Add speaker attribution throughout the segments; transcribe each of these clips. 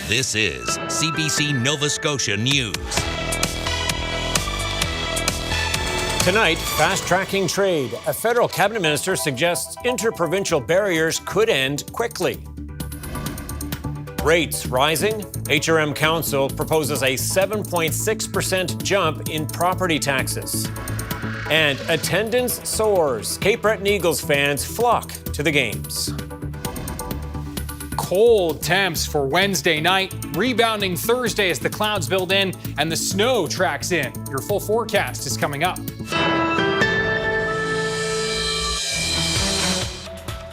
Speaker 1: This is CBC Nova Scotia News.
Speaker 2: Tonight, fast-tracking trade. A federal cabinet minister suggests interprovincial barriers could end quickly. Rates rising. HRM Council proposes a 7.6% jump in property taxes. And attendance soars. Cape Breton Eagles fans flock to the games.
Speaker 3: Cold temps for Wednesday night, rebounding Thursday as the clouds build in and the snow tracks in. Your full forecast is coming up.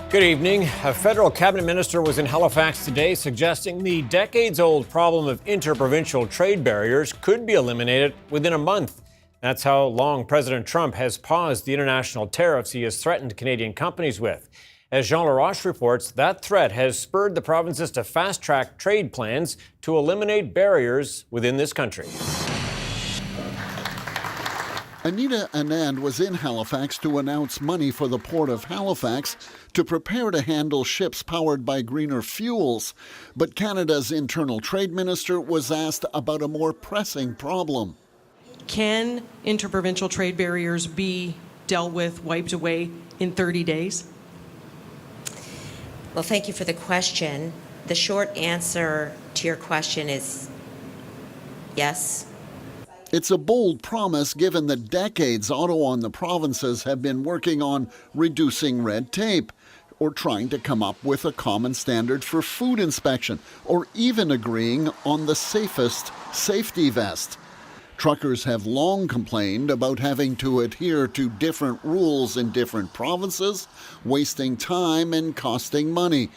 Speaker 2: Good evening. A federal cabinet minister was in Halifax today suggesting the decades-old problem of interprovincial trade barriers could be eliminated within a month. That's how long President Trump has paused the international tariffs he has threatened Canadian companies with. As Jean Laroche reports, that threat has spurred the provinces to fast-track trade plans to eliminate barriers within this country.
Speaker 4: Anita Anand was in Halifax to announce money for the Port of Halifax to prepare to handle ships powered by greener fuels. But Canada's internal trade minister was asked about a more pressing problem.
Speaker 5: Can interprovincial trade barriers be dealt with, wiped away in 30 days?
Speaker 6: Well, thank you for the question. The short answer to your question is yes.
Speaker 4: It's a bold promise given the decades Ottawa and the provinces have been working on reducing red tape, or trying to come up with a common standard for food inspection, or even agreeing on the safest safety vest. Truckers have long complained about having to adhere to different rules in different provinces, wasting time and costing money.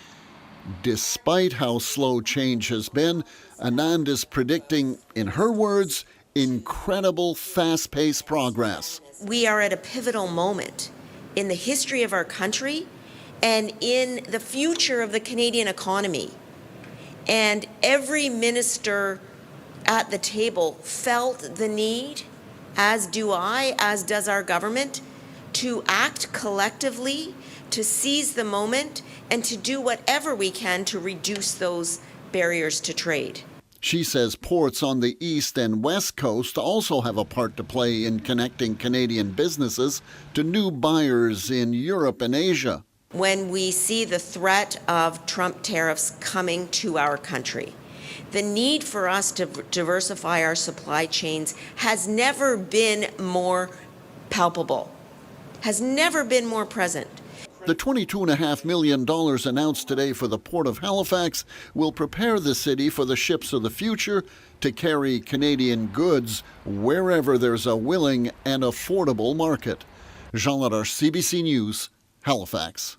Speaker 4: Despite how slow change has been, Anand is predicting, in her words, incredible fast-paced progress.
Speaker 6: We are at a pivotal moment in the history of our country and in the future of the Canadian economy. And every minister at the table felt the need, as do I, as does our government, to act collectively, to seize the moment, and to do whatever we can to reduce those barriers to trade.
Speaker 4: She says ports on the east and west coast also have a part to play in connecting Canadian businesses to new buyers in Europe and Asia.
Speaker 6: When we see the threat of Trump tariffs coming to our country, the need for us to diversify our supply chains has never been more palpable, has never been more present.
Speaker 4: The $22.5 million announced today for the Port of Halifax will prepare the city for the ships of the future to carry Canadian goods wherever there's a willing and affordable market. Jean Laroche, CBC News, Halifax.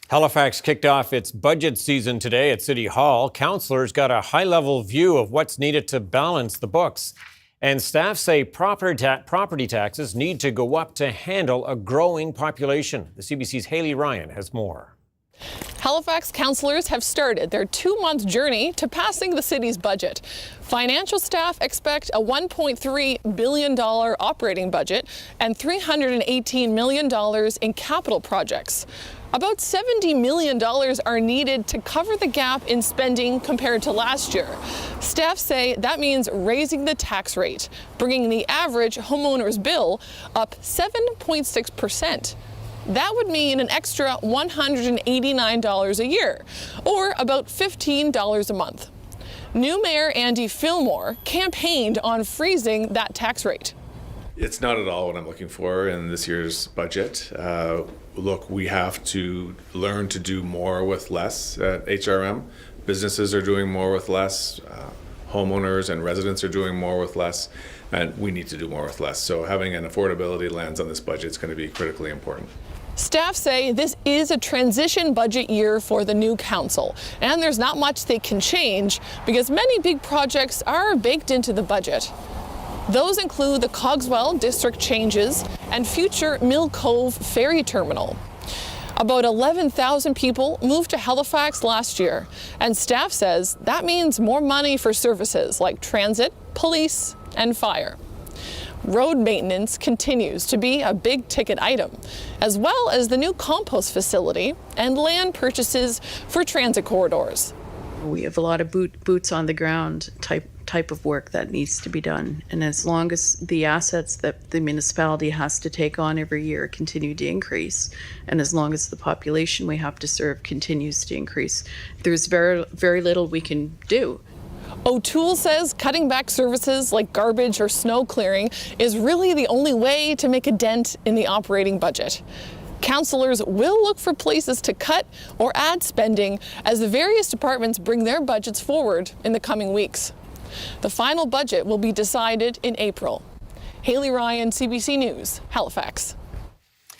Speaker 2: Halifax kicked off its budget season today at City Hall. Councillors got a high-level view of what's needed to balance the books. And staff say property taxes need to go up to handle a growing population. The CBC's Haley Ryan has more.
Speaker 7: Halifax councillors have started their 2-month journey to passing the city's budget. Financial staff expect a $1.3 billion operating budget and $318 million in capital projects. About $70 million are needed to cover the gap in spending compared to last year. Staff say that means raising the tax rate, bringing the average homeowner's bill up 7.6%. That would mean an extra $189 a year, or about $15 a month. New Mayor Andy Fillmore campaigned on freezing that tax rate.
Speaker 8: It's not at all what I'm looking for in this year's budget. Look, we have to learn to do more with less at HRM. Businesses are doing more with less. Homeowners and residents are doing more with less. And we need to do more with less. So having an affordability lens on this budget is going to be critically important.
Speaker 7: Staff say this is a transition budget year for the new council, and there's not much they can change because many big projects are baked into the budget. Those include the Cogswell district changes and future Mill Cove ferry terminal. About 11,000 people moved to Halifax last year, and staff says that means more money for services like transit, police, and fire. Road maintenance continues to be a big ticket item, as well as the new compost facility and land purchases for transit corridors.
Speaker 9: We have a lot of boots on the ground type of work that needs to be done. And as long as the assets that the municipality has to take on every year continue to increase, and as long as the population we have to serve continues to increase, there's very, very little we can do.
Speaker 7: O'Toole says cutting back services like garbage or snow clearing is really the only way to make a dent in the operating budget. Councillors will look for places to cut or add spending as the various departments bring their budgets forward in the coming weeks. The final budget will be decided in April. Haley Ryan, CBC News, Halifax.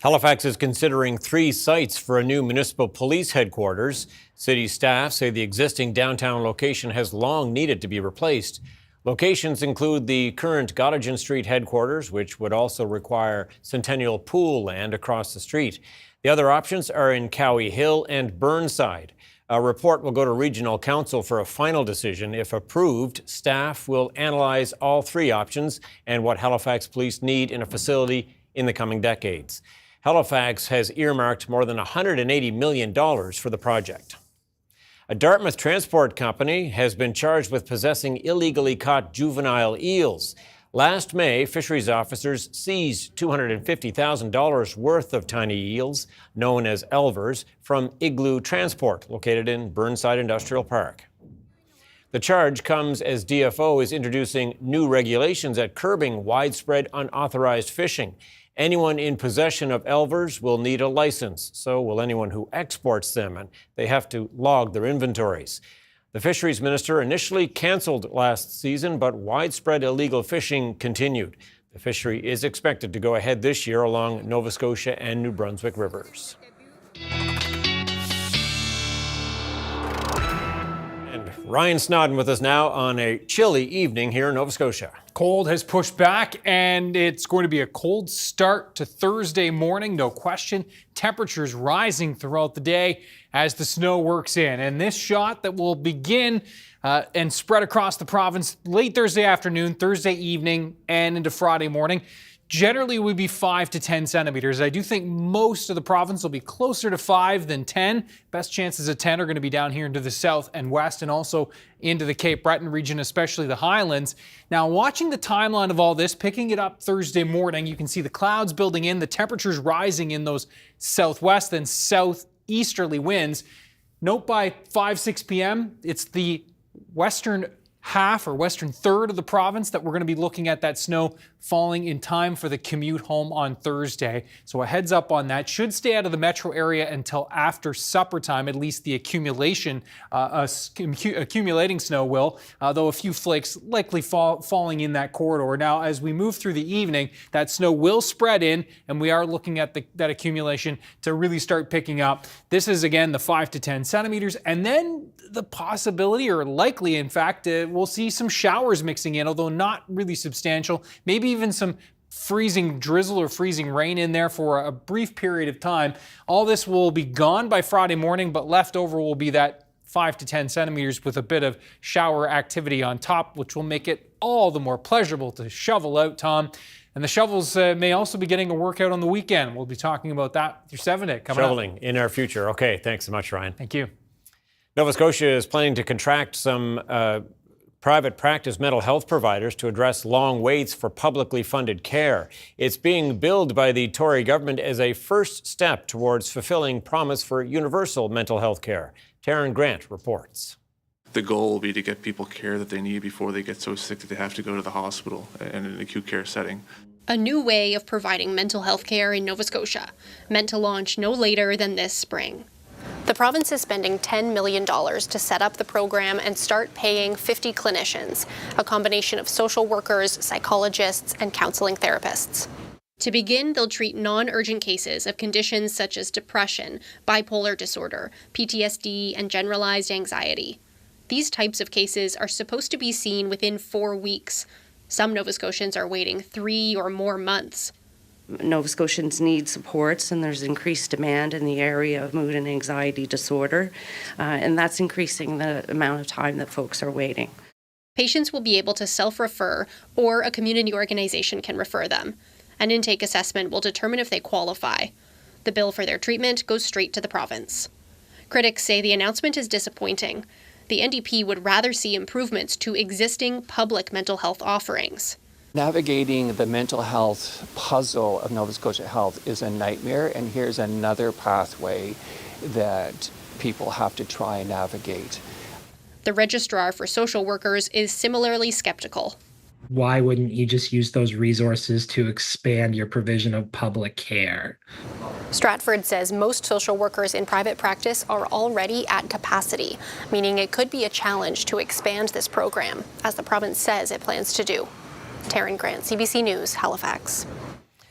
Speaker 2: Halifax is considering 3 sites for a new municipal police headquarters. City staff say the existing downtown location has long needed to be replaced. Locations include the current Gottingen Street headquarters, which would also require Centennial Pool land across the street. The other options are in Cowie Hill and Burnside. A report will go to Regional Council for a final decision. If approved, staff will analyze all 3 options and what Halifax police need in a facility in the coming decades. Halifax has earmarked more than $180 million for the project. A Dartmouth transport company has been charged with possessing illegally caught juvenile eels. Last May, fisheries officers seized $250,000 worth of tiny eels, known as elvers, from Igloo Transport, located in Burnside Industrial Park. The charge comes as DFO is introducing new regulations at curbing widespread unauthorized fishing. Anyone in possession of elvers will need a license, so will anyone who exports them, and they have to log their inventories. The fisheries minister initially canceled last season, but widespread illegal fishing continued. The fishery is expected to go ahead this year along Nova Scotia and New Brunswick rivers. And Ryan Snoddon with us now on a chilly evening here in Nova Scotia.
Speaker 3: Cold has pushed back, and it's going to be a cold start to Thursday morning, no question. Temperatures rising throughout the day as the snow works in. And this shot that will begin and spread across the province late Thursday afternoon, Thursday evening, and into Friday morning. Generally would be 5 to 10 centimeters. I do think most of the province will be closer to 5 than 10. Best chances of 10 are going to be down here into the south and west and also into the Cape Breton region, especially the Highlands. Now, watching the timeline of all this, picking it up Thursday morning, you can see the clouds building in, the temperatures rising in those southwest and southeasterly winds. Note by 5, 6 p.m., it's the western half or western third of the province that we're going to be looking at that snow falling in time for the commute home on Thursday. So a heads up on that. Should stay out of the metro area until after supper time, at least the accumulating snow will, though a few flakes likely falling in that corridor. Now, as we move through the evening, that snow will spread in, and we are looking at that accumulation to really start picking up. This is, again, the 5 to 10 centimeters, and then the possibility, or likely, in fact, we'll see some showers mixing in, although not really substantial. Maybe even some freezing drizzle or freezing rain in there for a brief period of time. All this will be gone by Friday morning, but left over will be that 5 to 10 centimeters with a bit of shower activity on top, which will make it all the more pleasurable to shovel out, Tom. And the shovels may also be getting a workout on the weekend. We'll be talking about that through 7 Day coming
Speaker 2: Shoveling in our future. Okay, thanks so much, Ryan.
Speaker 3: Thank you.
Speaker 2: Nova Scotia is planning to contract some private practice mental health providers to address long waits for publicly funded care. It's being billed by the Tory government as a first step towards fulfilling promise for universal mental health care. Taryn Grant reports.
Speaker 10: The goal will be to get people care that they need before they get so sick that they have to go to the hospital in an acute care setting.
Speaker 11: A new way of providing mental health care in Nova Scotia, meant to launch no later than this spring. The province is spending $10 million to set up the program and start paying 50 clinicians, a combination of social workers, psychologists, and counseling therapists. To begin, they'll treat non-urgent cases of conditions such as depression, bipolar disorder, PTSD, and generalized anxiety. These types of cases are supposed to be seen within 4 weeks. Some Nova Scotians are waiting 3 or more months.
Speaker 12: Nova Scotians need supports, and there's increased demand in the area of mood and anxiety disorder, and that's increasing the amount of time that folks are waiting.
Speaker 11: Patients will be able to self-refer, or a community organization can refer them. An intake assessment will determine if they qualify. The bill for their treatment goes straight to the province. Critics say the announcement is disappointing. The NDP would rather see improvements to existing public mental health offerings.
Speaker 13: Navigating the mental health puzzle of Nova Scotia Health is a nightmare, and here's another pathway that people have to try and navigate.
Speaker 11: The Registrar for Social Workers is similarly skeptical.
Speaker 14: Why wouldn't you just use those resources to expand your provision of public care?
Speaker 11: Stratford says most social workers in private practice are already at capacity, meaning it could be a challenge to expand this program, as the province says it plans to do. Taryn Grant, CBC News, Halifax.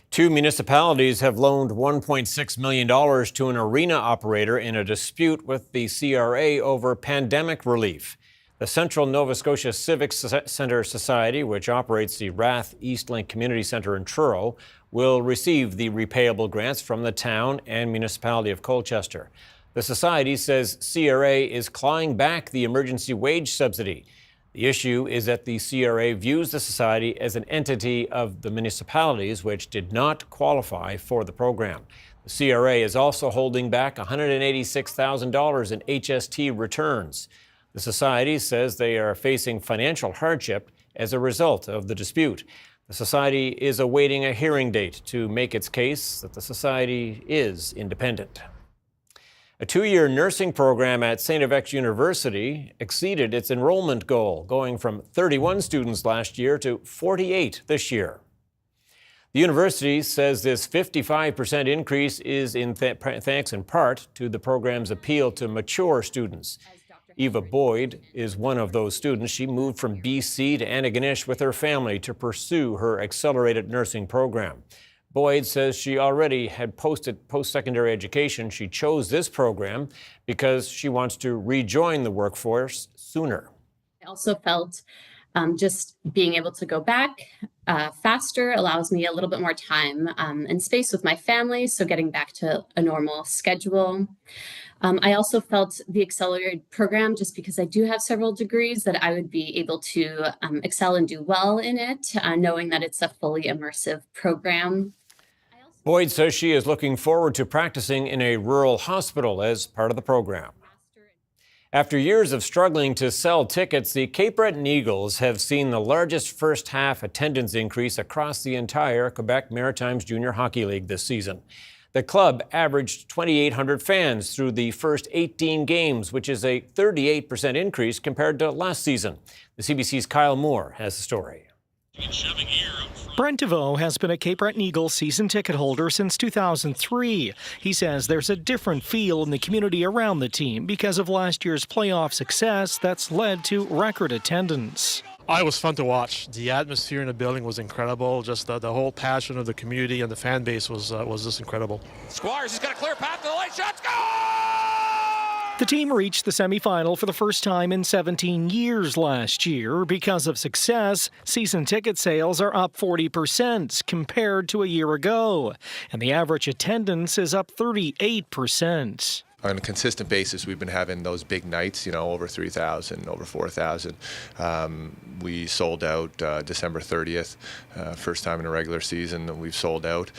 Speaker 2: 2 municipalities have loaned $1.6 million to an arena operator in a dispute with the CRA over pandemic relief. The Central Nova Scotia Civic Centre Society, which operates the Rath Eastlink Community Centre in Truro, will receive the repayable grants from the town and municipality of Colchester. The society says CRA is clawing back the emergency wage subsidy. The issue is that the CRA views the society as an entity of the municipalities which did not qualify for the program. The CRA is also holding back $186,000 in HST returns. The society says they are facing financial hardship as a result of the dispute. The society is awaiting a hearing date to make its case that the society is independent. A 2-year nursing program at St. FX University exceeded its enrollment goal, going from 31 students last year to 48 this year. The university says this 55% increase is thanks in part to the program's appeal to mature students. Eva Boyd is one of those students. She moved from BC to Antigonish with her family to pursue her accelerated nursing program. Boyd says she already had post-secondary education. She chose this program because she wants to rejoin the workforce sooner.
Speaker 15: I also felt just being able to go back faster allows me a little bit more time and space with my family, so getting back to a normal schedule. I also felt the accelerated program, just because I do have several degrees, that I would be able to excel and do well in it, knowing that it's a fully immersive program.
Speaker 2: Boyd says she is looking forward to practicing in a rural hospital as part of the program. After years of struggling to sell tickets, the Cape Breton Eagles have seen the largest first-half attendance increase across the entire Quebec Maritimes Junior Hockey League this season. The club averaged 2,800 fans through the first 18 games, which is a 38% increase compared to last season. The CBC's Kyle Moore has the story.
Speaker 16: Brent DeVoe has been a Cape Breton Eagles season ticket holder since 2003. He says there's a different feel in the community around the team because of last year's playoff success that's led to record attendance.
Speaker 17: It was fun to watch. The atmosphere in the building was incredible. Just the whole passion of the community and the fan base was just incredible.
Speaker 18: Squires has got a clear path to the late shot. Go!
Speaker 16: The team reached the semifinal for the first time in 17 years last year. Because of success, season ticket sales are up 40% compared to a year ago, and the average attendance is up 38%.
Speaker 19: On a consistent basis, we've been having those big nights, over 3,000, over 4,000. We sold out December 30th, first time in a regular season that we've sold out.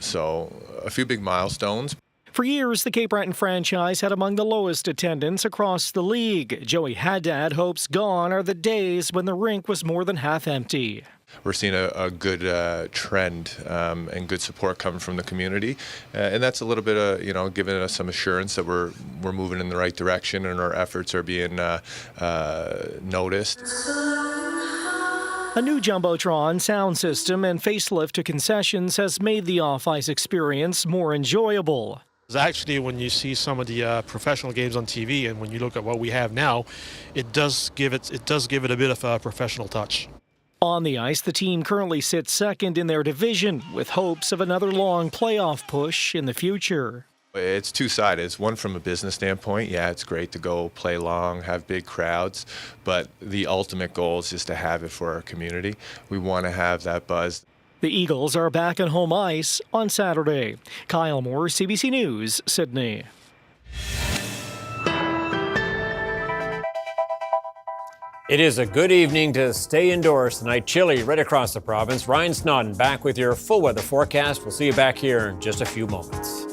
Speaker 19: So a few big milestones.
Speaker 16: For years, the Cape Breton franchise had among the lowest attendance across the league. Joey Haddad hopes gone are the days when the rink was more than half empty.
Speaker 19: We're seeing a good trend and good support coming from the community, and that's a little bit of giving us some assurance that we're moving in the right direction and our efforts are being noticed.
Speaker 16: A new Jumbotron sound system and facelift to concessions has made the off-ice experience more enjoyable.
Speaker 17: Actually, when you see some of the professional games on TV, and when you look at what we have now, it does give it a bit of a professional touch.
Speaker 16: On the ice, the team currently sits second in their division, with hopes of another long playoff push in the future.
Speaker 19: It's two-sided. It's one from a business standpoint. Yeah, it's great to go play long, have big crowds, but the ultimate goal is just to have it for our community. We want to have that buzz.
Speaker 16: The Eagles are back on home ice on Saturday. Kyle Moore, CBC News, Sydney.
Speaker 2: It is a good evening to stay indoors tonight. Chilly right across the province. Ryan Snoddon back with your full weather forecast. We'll see you back here in just a few moments.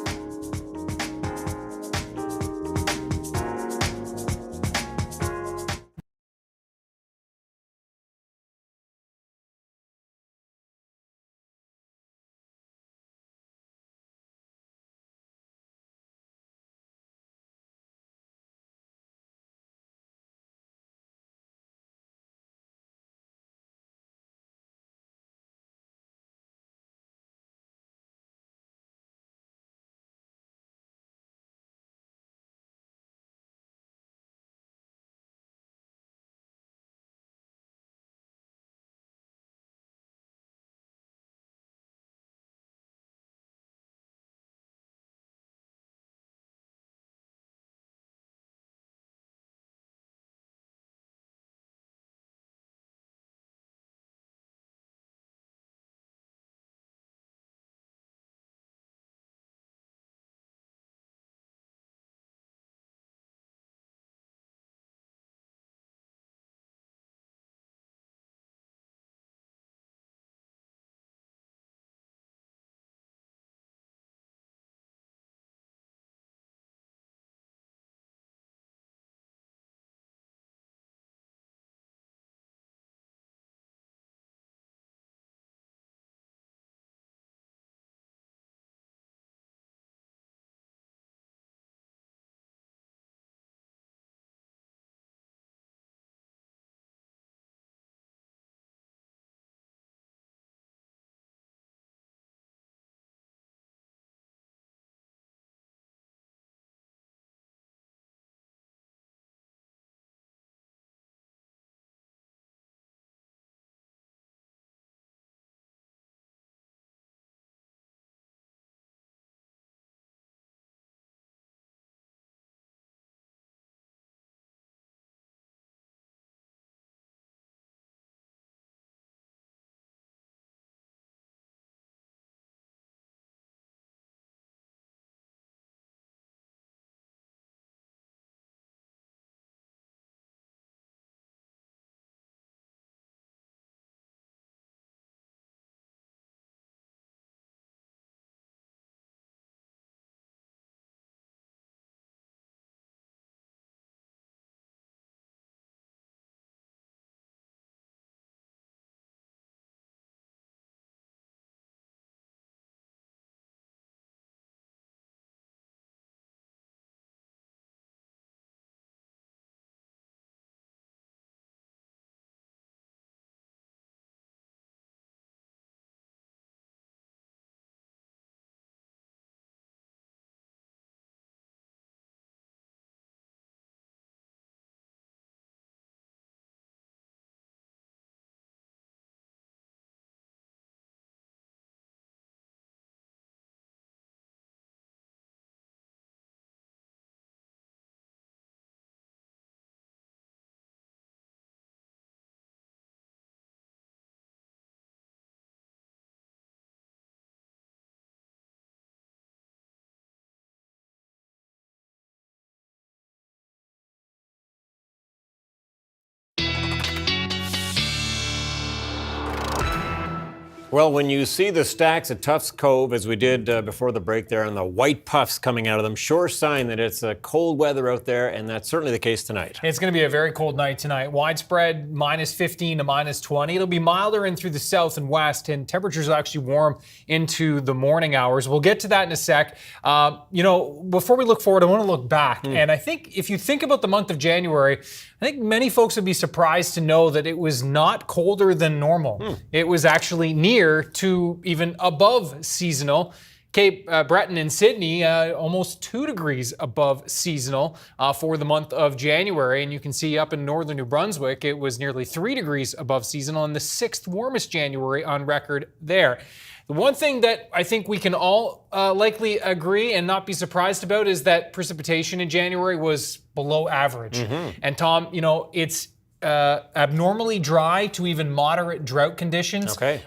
Speaker 2: Well, when you see the stacks at Tufts Cove, as we did before the break there, and the white puffs coming out of them, sure sign that it's cold weather out there, and that's certainly the case tonight.
Speaker 3: It's going to be a very cold night tonight. Widespread minus 15 to minus 20. It'll be milder in through the south and west, and temperatures will actually warm into the morning hours. We'll get to that in a sec. Before we look forward, I want to look back. And I think if you think about the month of January, I think many folks would be surprised to know that it was not colder than normal. It was actually near to even above seasonal. Cape Breton and Sydney, almost 2 degrees above seasonal for the month of January. And you can see up in northern New Brunswick, it was nearly 3 degrees above seasonal and the 6th warmest January on record there. The one thing that I think we can all likely agree and not be surprised about is that precipitation in January was below average. And Tom, it's abnormally dry to even moderate drought conditions.
Speaker 2: Okay.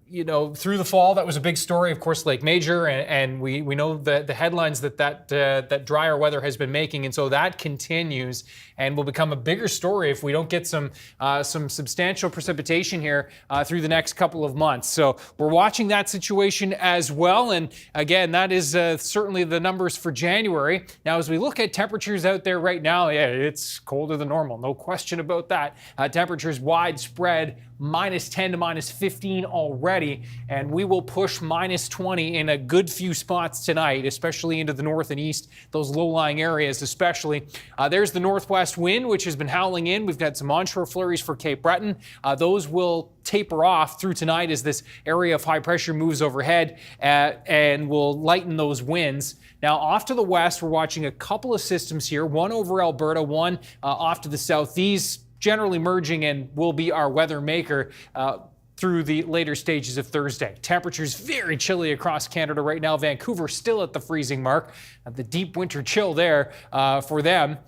Speaker 3: Through the fall, that was a big story, of course, Lake Major, and we know the headlines that drier weather has been making, and so that continues and will become a bigger story if we don't get some substantial precipitation here through the next couple of months. So we're watching that situation as well, and again, that is certainly the numbers for January. Now, as we look at temperatures out there right now, yeah, it's colder than normal, no question about that. Temperatures widespread, minus 10 to minus 15 already, and we will push minus 20 in a good few spots tonight, especially into the north and east, those low-lying areas especially. There's the northwest wind, which has been howling in. We've got some onshore flurries for Cape Breton. Those will taper off through tonight as this area of high pressure moves overhead and will lighten those winds. Now, off to the west, we're watching a couple of systems here, one over Alberta, one off to the south. These generally merging and will be our weather maker through the later stages of Thursday. Temperatures very chilly across Canada right now. Vancouver still at the freezing mark. The deep winter chill there for them.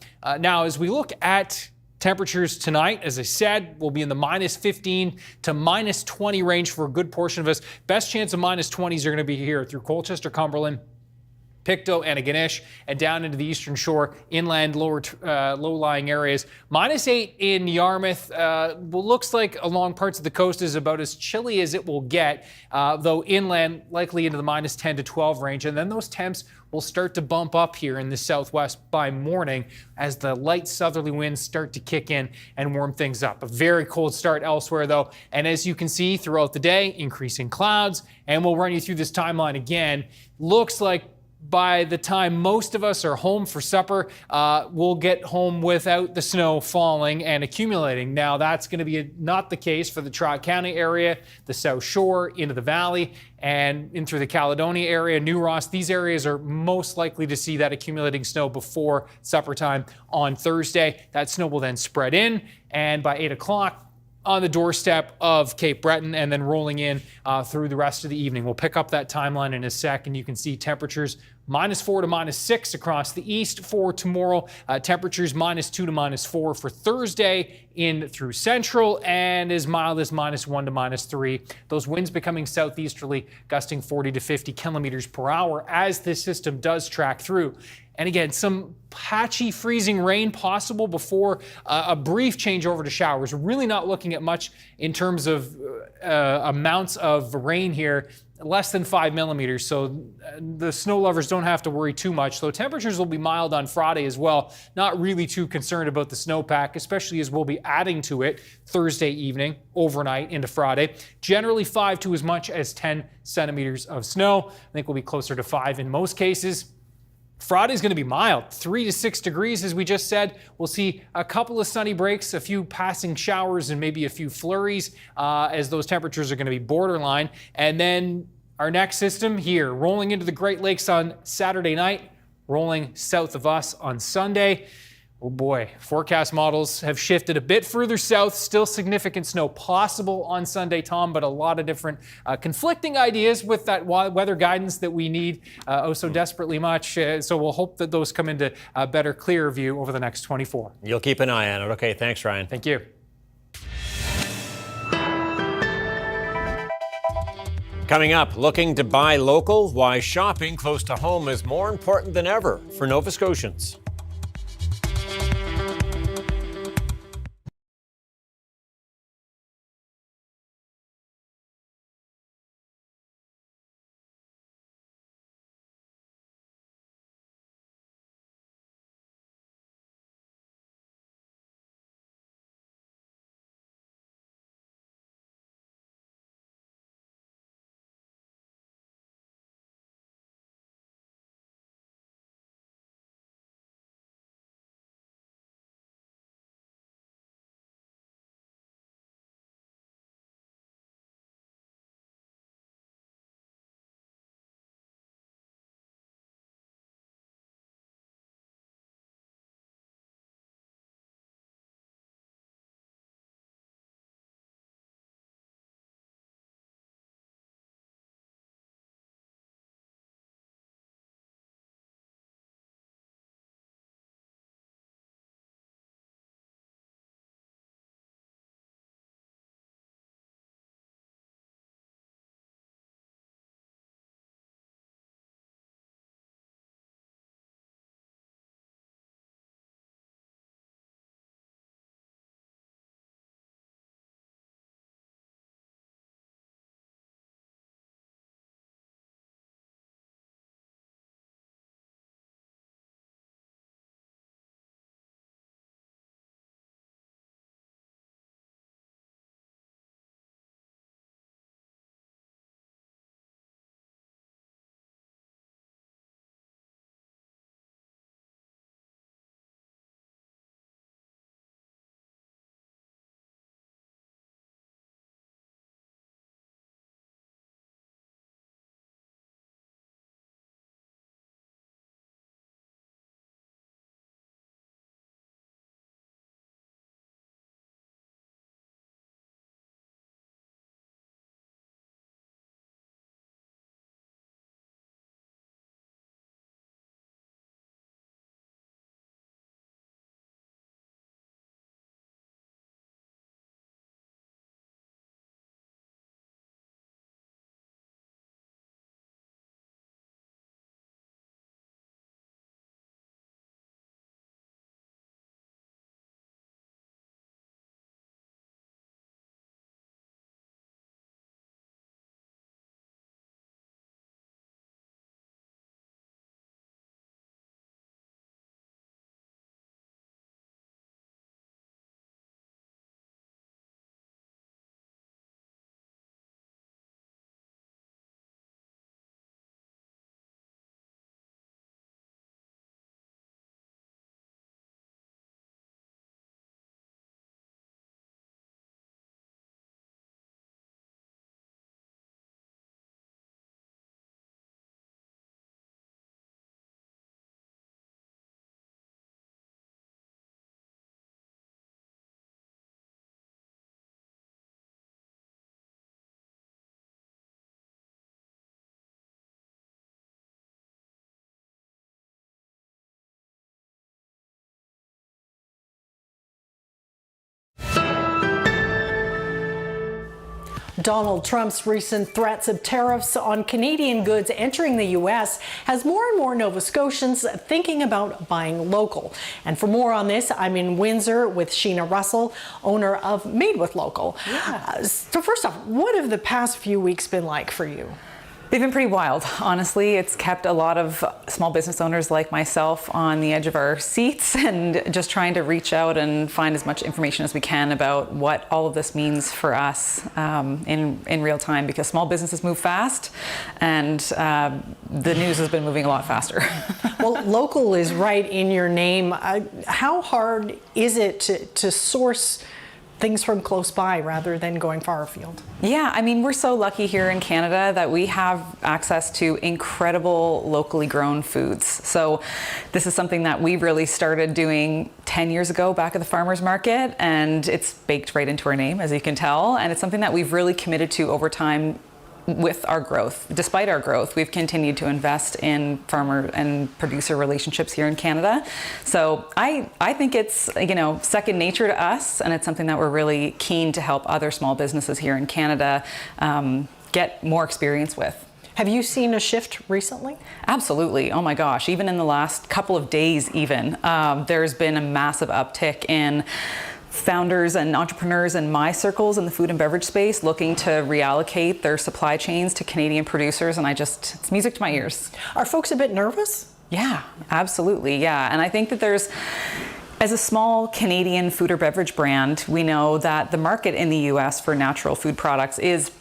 Speaker 3: Now, as we look at temperatures tonight, as I said, will be in the minus 15 to minus 20 range for a good portion of us. Best chance of minus 20s are going to be here through Colchester, Cumberland, Pictou, Antigonish, and down into the eastern shore, inland, low-lying areas. Minus 8 in Yarmouth. Looks like along parts of the coast is about as chilly as it will get, though inland likely into the minus 10 to 12 range. And then those temps will start to bump up here in the southwest by morning as the light southerly winds start to kick in and warm things up. A very cold start elsewhere, though. And as you can see throughout the day, increasing clouds. And we'll run you through this timeline again. Looks like by the time most of us are home for supper, we'll get home without the snow falling and accumulating. Now, that's going to be not the case for the Trot County area, the South Shore, into the Valley, and in through the Caledonia area, New Ross. These areas are most likely to see that accumulating snow before supper time on Thursday. That snow will then spread in, and by 8 o'clock, on the doorstep of Cape Breton and then rolling in through the rest of the evening. We'll pick up that timeline in a sec, and you can see temperatures minus 4 to minus 6 across the east for tomorrow. Temperatures minus 2 to minus 4 for Thursday in through central, and as mild as minus 1 to minus 3. Those winds becoming southeasterly, gusting 40 to 50 kilometers per hour as this system does track through. And again, some patchy freezing rain possible before a brief change over to showers. We're really not looking at much in terms of amounts of rain here, less than 5 millimeters. So the snow lovers don't have to worry too much. Though temperatures will be mild on Friday as well. Not really too concerned about the snowpack, especially as we'll be adding to it Thursday evening, overnight into Friday. Generally 5 to as much as 10 centimeters of snow. I think we'll be closer to 5 in most cases. Friday's going to be mild, 3 to 6 degrees, as we just said. We'll see a couple of sunny breaks, a few passing showers, and maybe a few flurries as those temperatures are going to be borderline. And then our next system here, rolling into the Great Lakes on Saturday night, rolling south of us on Sunday. Oh boy, forecast models have shifted a bit further south. Still significant snow possible on Sunday, Tom, but a lot of different conflicting ideas with that weather guidance that we need oh so desperately much. So we'll hope that those come into a better, clearer view over the next 24.
Speaker 2: You'll keep an eye on it. Okay, thanks, Ryan.
Speaker 3: Thank you.
Speaker 2: Coming up, looking to buy local, why shopping close to home is more important than ever for Nova Scotians.
Speaker 20: Donald Trump's recent threats of tariffs on Canadian goods entering the U.S. has more and more Nova Scotians thinking about buying local. And for more on this, I'm in Windsor with Sheena Russell, owner of Made with Local. Yeah. So first off, what have the past few weeks been like for you?
Speaker 21: They've been pretty wild, honestly. It's kept a lot of small business owners like myself on the edge of our seats and just trying to reach out and find as much information as we can about what all of this means for us in real time, because small businesses move fast and the news has been moving a lot faster.
Speaker 20: Well, local is right in your name. How hard is it to source things from close by rather than going far afield?
Speaker 21: Yeah, I mean, we're so lucky here in Canada that we have access to incredible locally grown foods. So this is something that we really started doing 10 years ago back at the farmers market, and it's baked right into our name, as you can tell. And it's something that we've really committed to over time. With our growth, despite our growth, we've continued to invest in farmer and producer relationships here in Canada. So I think it's, you know, second nature to us, and it's something that we're really keen to help other small businesses here in Canada get more experience with.
Speaker 20: Have you seen a shift recently?
Speaker 21: Absolutely. Oh my gosh, even in the last couple of days even, there's been a massive uptick in founders and entrepreneurs in my circles in the food and beverage space looking to reallocate their supply chains to Canadian producers, and it's music to my ears.
Speaker 20: Are folks a bit nervous?
Speaker 21: Yeah, absolutely, yeah. And I think that as a small Canadian food or beverage brand, we know that the market in the US for natural food products is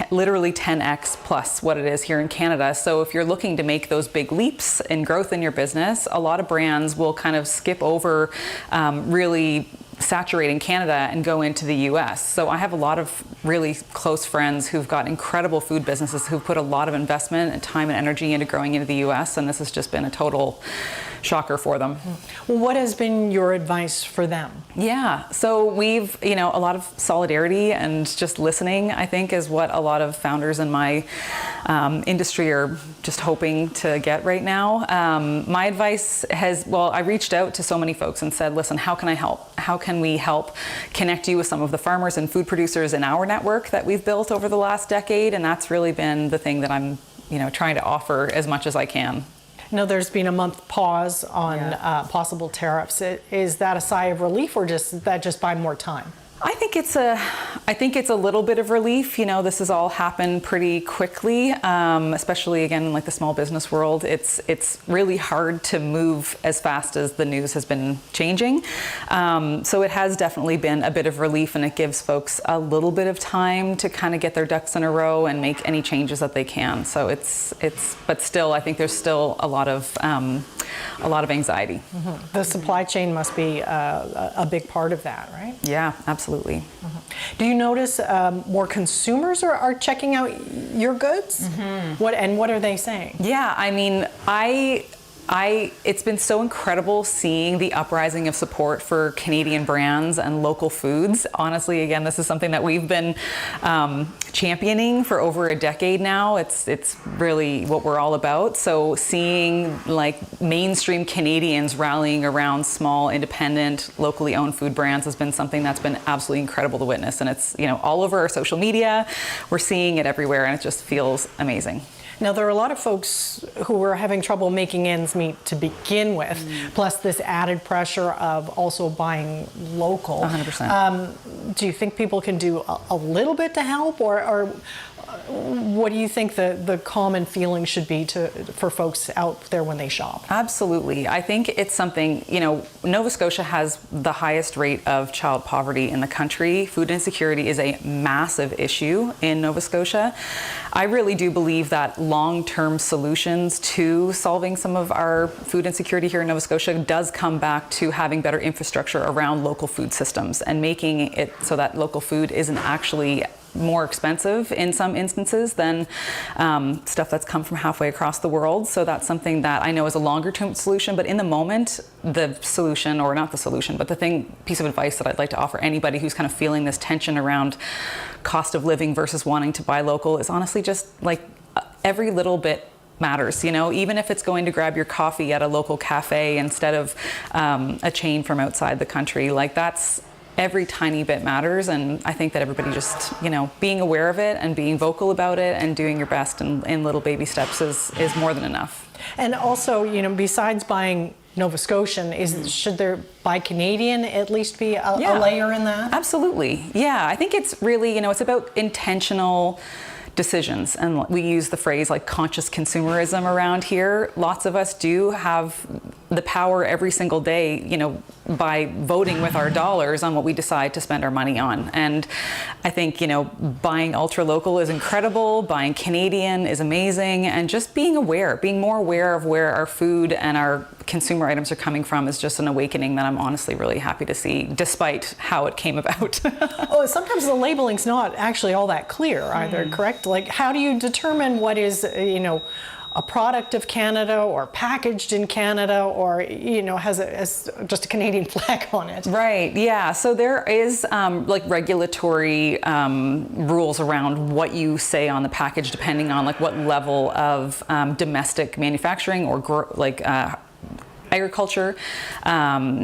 Speaker 21: literally 10x plus what it is here in Canada. So if you're looking to make those big leaps in growth in your business, a lot of brands will kind of skip over really saturating Canada and go into the US. So I have a lot of really close friends who've got incredible food businesses who've put a lot of investment and time and energy into growing into the US, and this has just been a total shocker for them.
Speaker 20: Well, what has been your advice for them?
Speaker 21: Yeah, so we've, a lot of solidarity and just listening, I think, is what a lot of founders in my industry are just hoping to get right now. My advice I reached out to so many folks and said, listen, how can I help? How can we help connect you with some of the farmers and food producers in our network that we've built over the last decade? And that's really been the thing that I'm, trying to offer as much as I can.
Speaker 20: Now, there's been a month pause on possible tariffs. Is that a sigh of relief, or just buy more time?
Speaker 21: I think it's a little bit of relief. This has all happened pretty quickly, especially again in like the small business world. It's really hard to move as fast as the news has been changing. So it has definitely been a bit of relief, and it gives folks a little bit of time to kind of get their ducks in a row and make any changes that they can. So but still, I think there's still a lot of anxiety.
Speaker 20: Mm-hmm. The supply chain must be a big part of that, right?
Speaker 21: Yeah, absolutely.
Speaker 20: Do you notice more consumers are checking out your goods? Mm-hmm. What are they saying?
Speaker 21: Yeah, I mean, it's been so incredible seeing the uprising of support for Canadian brands and local foods. Honestly, again, this is something that we've been championing for over a decade now. It's really what we're all about. So seeing like mainstream Canadians rallying around small, independent, locally owned food brands has been something that's been absolutely incredible to witness. And it's, all over our social media. We're seeing it everywhere, and it just feels amazing.
Speaker 20: Now, there are a lot of folks who are having trouble making ends meet to begin with, plus this added pressure of also buying local.
Speaker 21: 100%.
Speaker 20: Do you think people can do a little bit to help, or what do you think the common feeling should be for folks out there when they shop?
Speaker 21: Absolutely. I think it's something, Nova Scotia has the highest rate of child poverty in the country. Food insecurity is a massive issue in Nova Scotia. I really do believe that long-term solutions to solving some of our food insecurity here in Nova Scotia does come back to having better infrastructure around local food systems and making it so that local food isn't actually more expensive in some instances than stuff that's come from halfway across the world. So that's something that I know is a longer term solution, but in the moment, the solution, or not the solution, but piece of advice that I'd like to offer anybody who's kind of feeling this tension around cost of living versus wanting to buy local is honestly just like every little bit matters, even if it's going to grab your coffee at a local cafe instead of a chain from outside the country. Like every tiny bit matters, and I think that everybody just, being aware of it and being vocal about it and doing your best in little baby steps is more than enough.
Speaker 20: And also, besides buying Nova Scotian, should there buy Canadian at least be a layer in that?
Speaker 21: Absolutely. Yeah, I think it's really, it's about intentional decisions, and we use the phrase like conscious consumerism around here. Lots of us do have the power every single day, by voting with our dollars on what we decide to spend our money on. And I think, buying ultra local is incredible, buying Canadian is amazing, and just being more aware of where our food and our consumer items are coming from is just an awakening that I'm honestly really happy to see, despite how it came about.
Speaker 20: Oh, sometimes the labeling's not actually all that clear either, correct? Like, how do you determine what is, a product of Canada or packaged in Canada or, has just a Canadian flag on it?
Speaker 21: Right, yeah. So there is regulatory rules around what you say on the package, depending on what level of domestic manufacturing or agriculture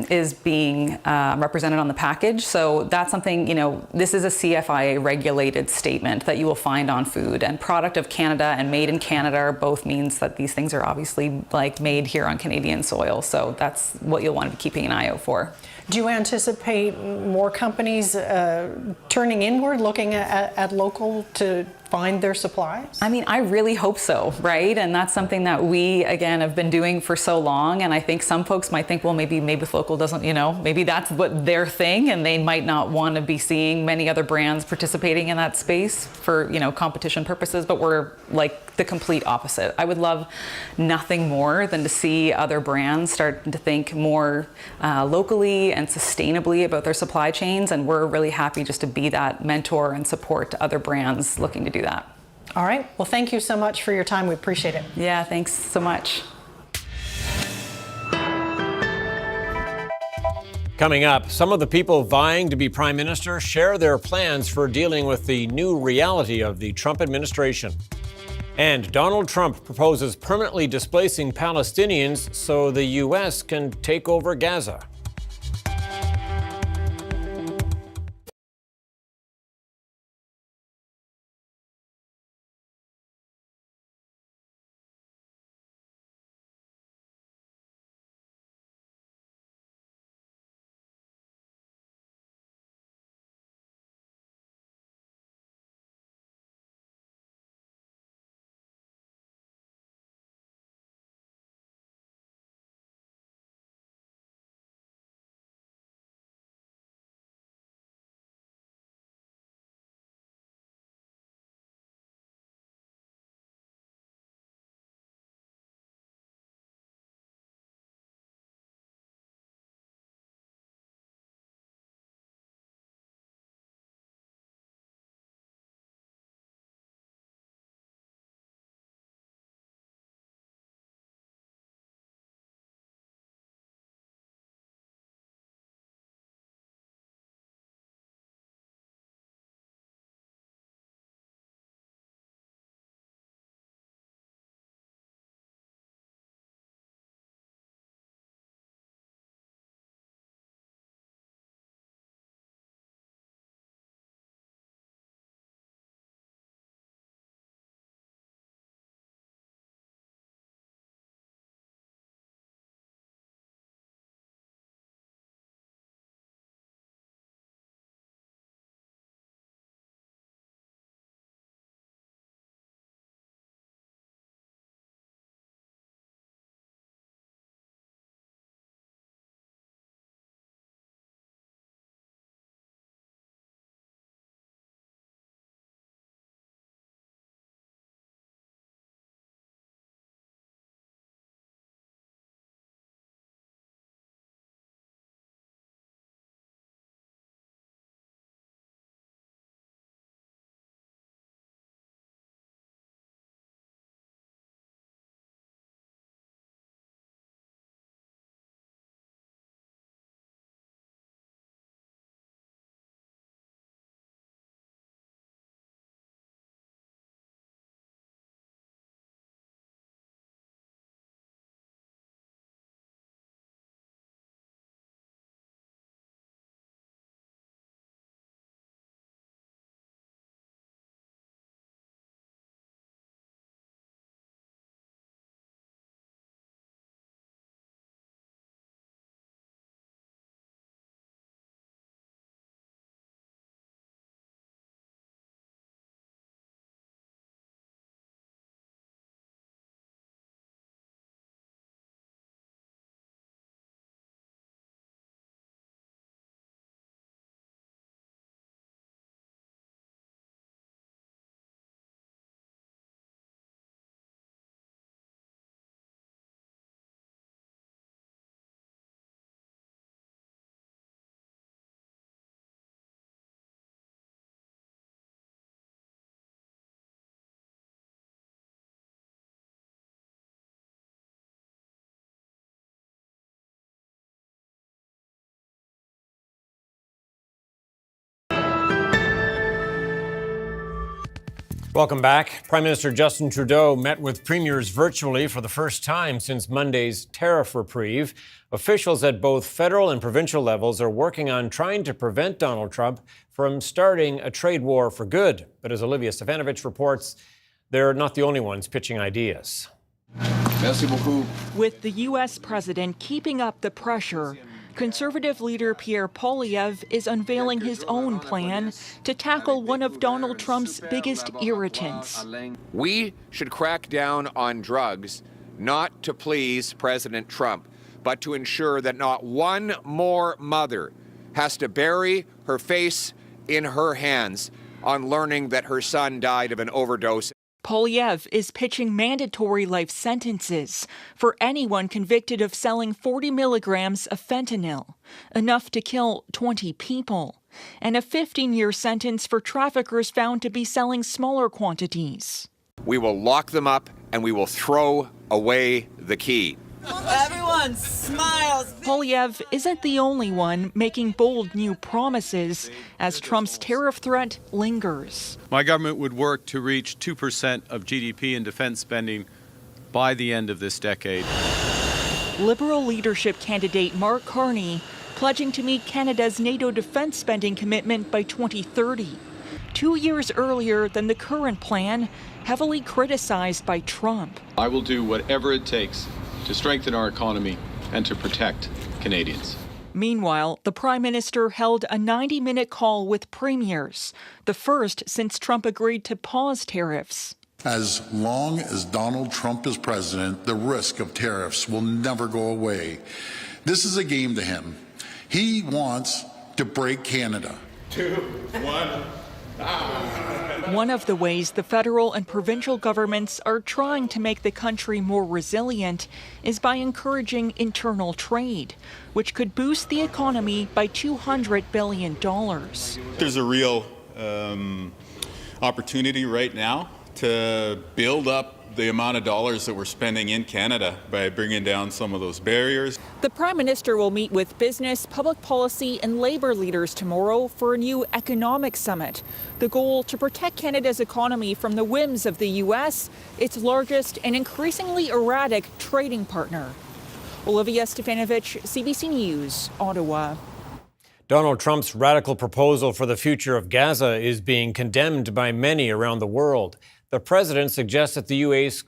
Speaker 21: is being represented on the package. So that's something, this is a CFIA regulated statement that you will find on food, and product of Canada and made in Canada both means that these things are obviously made here on Canadian soil. So that's what you'll want to be keeping an eye out for.
Speaker 20: Do you anticipate more companies turning inward, looking at local to find their supplies?
Speaker 21: I mean, I really hope so, right? And that's something that we, again, have been doing for so long. And I think some folks might think, well, maybe with local doesn't, maybe that's what their thing, and they might not want to be seeing many other brands participating in that space for, competition purposes. But we're the complete opposite. I would love nothing more than to see other brands start to think more locally and sustainably about their supply chains. And we're really happy just to be that mentor and support to other brands looking to do that.
Speaker 20: All right. Well, thank you so much for your time. We appreciate it.
Speaker 21: Yeah, thanks so much.
Speaker 2: Coming up, some of the people vying to be Prime Minister share their plans for dealing with the new reality of the Trump administration. And Donald Trump proposes permanently displacing Palestinians so the U.S. can take over Gaza. Welcome back. Prime Minister Justin Trudeau met with premiers virtually for the first time since Monday's tariff reprieve. Officials at both federal and provincial levels are working on trying to prevent Donald Trump from starting a trade war for good. But as Olivia Stefanovich reports, they're not the only ones pitching ideas.
Speaker 1: Merci beaucoup. With the U.S. president keeping up the pressure, Conservative leader Pierre Poilievre is unveiling his own plan to tackle one of Donald Trump's biggest irritants.
Speaker 22: We should crack down on drugs, not to please President Trump, but to ensure that not one more mother has to bury her face in her hands on learning that her son died of an overdose.
Speaker 1: Poilievre is pitching mandatory life sentences for anyone convicted of selling 40 milligrams of fentanyl, enough to kill 20 people, and a 15-year sentence for traffickers found to be selling smaller quantities.
Speaker 22: We will lock them up and we will throw away the key.
Speaker 1: Everyone smiles. Poilievre isn't the only one making bold new promises as Trump's tariff threat lingers.
Speaker 23: My government would work to reach 2% of GDP in defense spending by the end of this decade.
Speaker 1: Liberal leadership candidate Mark Carney pledging to meet Canada's NATO defense spending commitment by 2030, 2 years earlier than the current plan, heavily criticized by Trump.
Speaker 23: I will do whatever it takes to strengthen our economy and to protect Canadians.
Speaker 1: Meanwhile, the Prime Minister held a 90-minute call with premiers, the first since Trump agreed to pause tariffs.
Speaker 24: As long as Donald Trump is president, the risk of tariffs will never go away. This is a game to him. He wants to break Canada.
Speaker 22: 2, 1.
Speaker 1: One of the ways the federal and provincial governments are trying to make the country more resilient is by encouraging internal trade, which could boost the economy by $200 billion.
Speaker 25: There's a real opportunity right now to build up the amount of dollars that we're spending in Canada by bringing down some of those barriers.
Speaker 1: The Prime Minister will meet with business, public policy and labour leaders tomorrow for a new economic summit. The goal to protect Canada's economy from the whims of the U.S., its largest and increasingly erratic trading partner. Olivia Stefanovich, CBC News, Ottawa.
Speaker 2: Donald Trump's radical proposal for the future of Gaza is being condemned by many around the world. The president suggests that the U.S.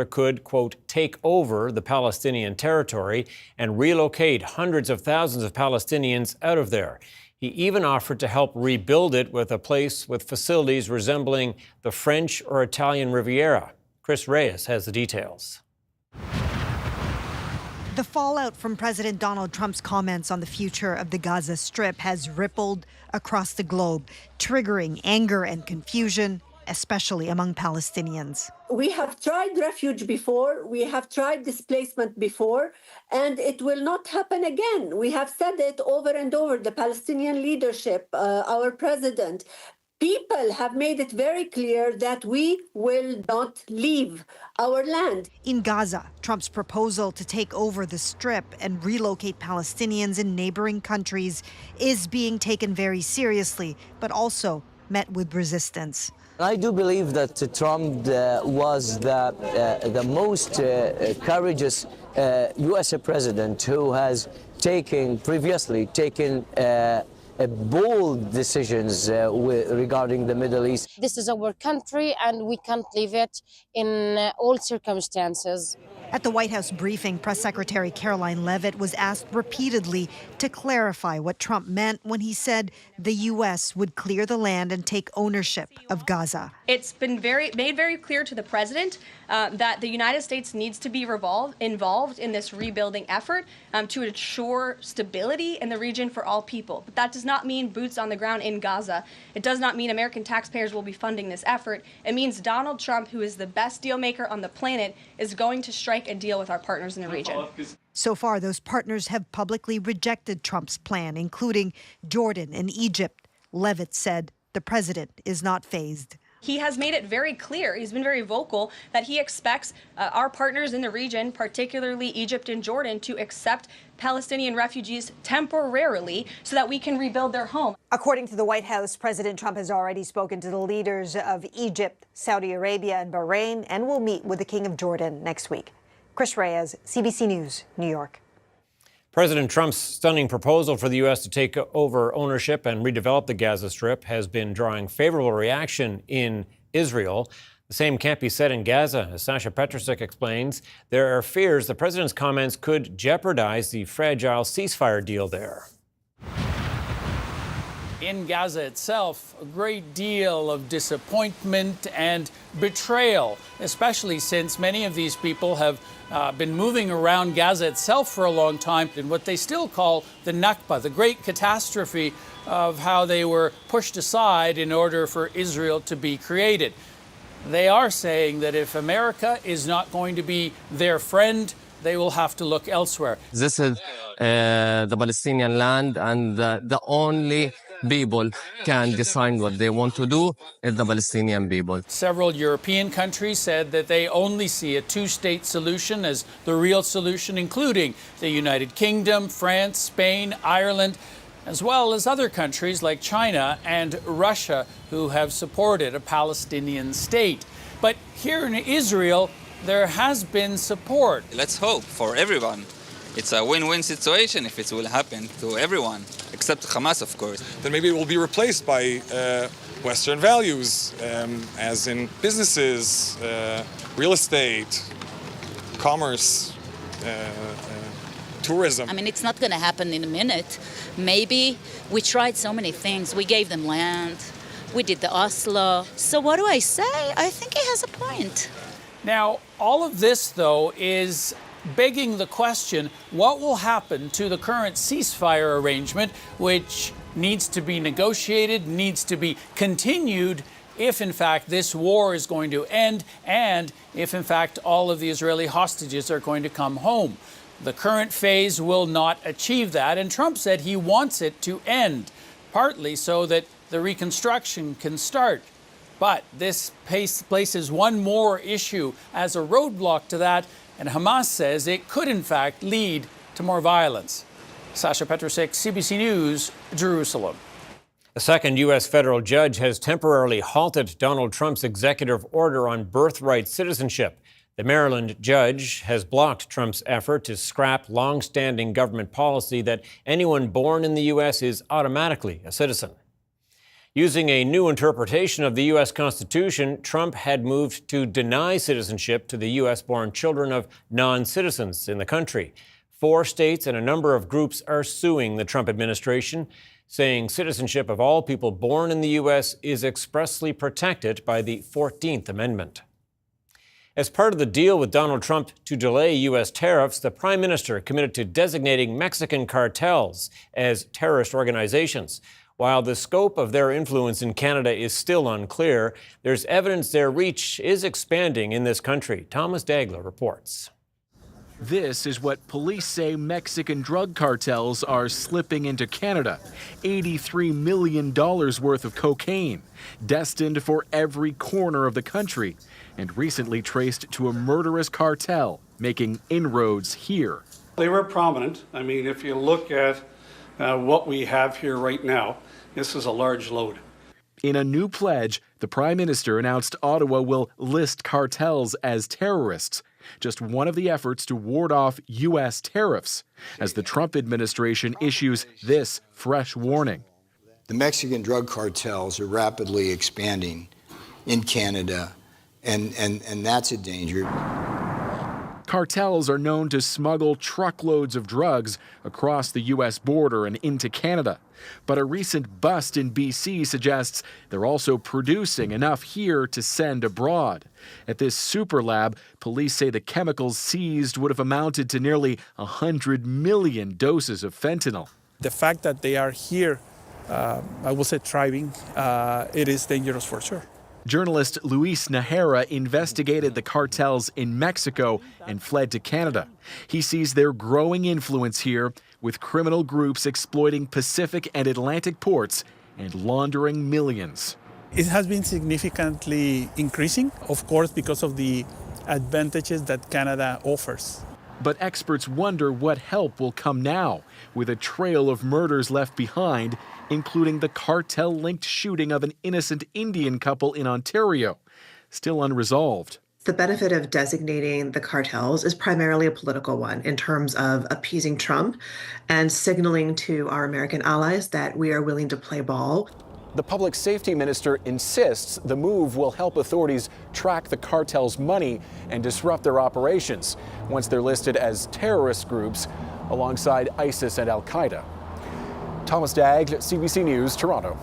Speaker 2: could, quote, take over the Palestinian territory and relocate hundreds of thousands of Palestinians out of there. He even offered to help rebuild it with a place with facilities resembling the French or Italian Riviera. Chris Reyes has the details.
Speaker 26: The fallout from President Donald Trump's comments on the future of the Gaza Strip has rippled across the globe, triggering anger and confusion, especially among Palestinians.
Speaker 27: We have tried refuge before, we have tried displacement before, and it will not happen again. We have said it over and over, the Palestinian leadership, our president. People have made it very clear that we will not leave our land.
Speaker 26: In Gaza, Trump's proposal to take over the Strip and relocate Palestinians in neighboring countries is being taken very seriously, but also met with resistance.
Speaker 28: I do believe that Trump was the most courageous U.S. president who has previously taken bold decisions regarding the Middle East.
Speaker 29: This is our country and we can't leave it in all circumstances.
Speaker 26: At the White House briefing, Press Secretary Caroline Leavitt was asked repeatedly to clarify what Trump meant when he said the U.S. would clear the land and take ownership of Gaza.
Speaker 30: It's been made very clear to the president that the United States needs to be involved in this rebuilding effort to ensure stability in the region for all people. But that does not mean boots on the ground in Gaza. It does not mean American taxpayers will be funding this effort. It means Donald Trump, who is the best deal maker on the planet, is going to strike a deal with our partners in the region.
Speaker 26: So far, those partners have publicly rejected Trump's plan, including Jordan and Egypt. Leavitt said the president is not fazed.
Speaker 30: He has made it very clear, he's been very vocal, that he expects our partners in the region, particularly Egypt and Jordan, to accept Palestinian refugees temporarily so that we can rebuild their home.
Speaker 4: According to the White House, President Trump has already spoken to the leaders of Egypt, Saudi Arabia, and Bahrain, and will meet with the King of Jordan next week. Chris Reyes, CBC News, New York.
Speaker 2: President Trump's stunning proposal for the U.S. to take over ownership and redevelop the Gaza Strip has been drawing favorable reaction in Israel. The same can't be said in Gaza. As Sasha Petrusik explains, there are fears the president's comments could jeopardize the fragile ceasefire deal there.
Speaker 5: In Gaza itself, a great deal of disappointment and betrayal, especially since many of these people have been moving around Gaza itself for a long time in what they still call the Nakba, the great catastrophe of how they were pushed aside in order for Israel to be created. They are saying that if America is not going to be their friend, they will have to look elsewhere.
Speaker 6: This is the Palestinian land, and the only people can decide what they want to do is the Palestinian people.
Speaker 5: Several European countries said that they only see a two-state solution as the real solution, including the United Kingdom, France, Spain, Ireland, as well as other countries like China and Russia, who have supported a Palestinian state. But here in Israel, there has been support.
Speaker 7: Let's hope for everyone. It's a win-win situation if it will happen to everyone, except Hamas, of course.
Speaker 8: Then maybe it will be replaced by Western values, as in businesses, real estate, commerce, tourism.
Speaker 9: I mean, it's not going to happen in a minute. Maybe we tried so many things. We gave them land. We did the Oslo. So what do I say? I think he has a point.
Speaker 5: Now, all of this, though, is begging the question, what will happen to the current ceasefire arrangement, which needs to be negotiated, needs to be continued if, in fact, this war is going to end and if, in fact, all of the Israeli hostages are going to come home. The current phase will not achieve that, and Trump said he wants it to end, partly so that the reconstruction can start. But this places one more issue as a roadblock to that, and Hamas says it could, in fact, lead to more violence. Sasha Petrusik, CBC News, Jerusalem.
Speaker 2: A second U.S. federal judge has temporarily halted Donald Trump's executive order on birthright citizenship. The Maryland judge has blocked Trump's effort to scrap long-standing government policy that anyone born in the U.S. is automatically a citizen. Using a new interpretation of the U.S. Constitution, Trump had moved to deny citizenship to the U.S.-born children of non-citizens in the country. 4 states and a number of groups are suing the Trump administration, saying citizenship of all people born in the U.S. is expressly protected by the 14th Amendment. As part of the deal with Donald Trump to delay U.S. tariffs, the Prime Minister committed to designating Mexican cartels as terrorist organizations. While the scope of their influence in Canada is still unclear, there's evidence their reach is expanding in this country. Thomas Dagler reports.
Speaker 10: This is what police say Mexican drug cartels are slipping into Canada. $83 million worth of cocaine, destined for every corner of the country, and recently traced to a murderous cartel making inroads here.
Speaker 12: They were prominent. I mean, if you look at what we have here right now, this is a large load.
Speaker 10: In a new pledge, the Prime Minister announced Ottawa will list cartels as terrorists, just one of the efforts to ward off U.S. tariffs, as the Trump administration issues this fresh warning.
Speaker 13: The Mexican drug cartels are rapidly expanding in Canada, and that's a danger.
Speaker 10: Cartels are known to smuggle truckloads of drugs across the U.S. border and into Canada. But a recent bust in BC suggests they're also producing enough here to send abroad. At this super lab, police say the chemicals seized would have amounted to nearly 100 million doses of fentanyl.
Speaker 14: The fact that they are here, I will say thriving, it is dangerous for sure.
Speaker 10: Journalist Luis Najera investigated the cartels in Mexico and fled to Canada. He sees their growing influence here, with criminal groups exploiting Pacific and Atlantic ports and laundering millions.
Speaker 14: It has been significantly increasing, of course, because of the advantages that Canada offers.
Speaker 10: But experts wonder what help will come now, with a trail of murders left behind, including the cartel-linked shooting of an innocent Indian couple in Ontario, still unresolved.
Speaker 3: The benefit of designating the cartels is primarily a political one in terms of appeasing Trump and signaling to our American allies that we are willing to play ball.
Speaker 10: The public safety minister insists the move will help authorities track the cartel's money and disrupt their operations once they're listed as terrorist groups alongside ISIS and Al-Qaeda. Thomas Dagg, CBC News, Toronto.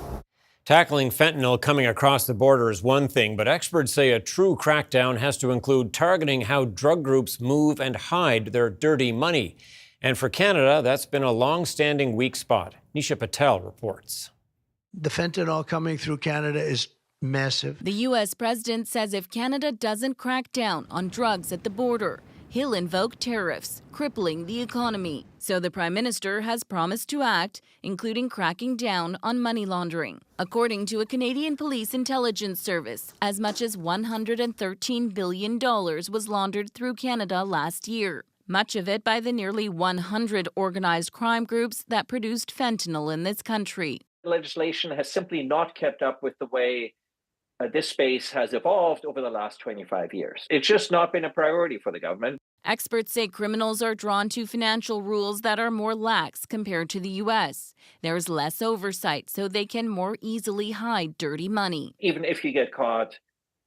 Speaker 2: Tackling fentanyl coming across the border is one thing, but experts say a true crackdown has to include targeting how drug groups move and hide their dirty money. And for Canada, that's been a long-standing weak spot. Nisha Patel reports.
Speaker 11: The fentanyl coming through Canada is massive.
Speaker 15: The U.S. president says if Canada doesn't crack down on drugs at the border, he'll invoke tariffs, crippling the economy. So the Prime Minister has promised to act, including cracking down on money laundering. According to a Canadian Police Intelligence Service, as much as $113 billion was laundered through Canada last year. Much of it by the nearly 100 organized crime groups that produced fentanyl in this country.
Speaker 16: Legislation has simply not kept up with the way this space has evolved over the last 25 years. It's just not been a priority for the government.
Speaker 15: Experts say criminals are drawn to financial rules that are more lax compared to the U.S. There's less oversight, so they can more easily hide dirty money.
Speaker 16: Even if you get caught,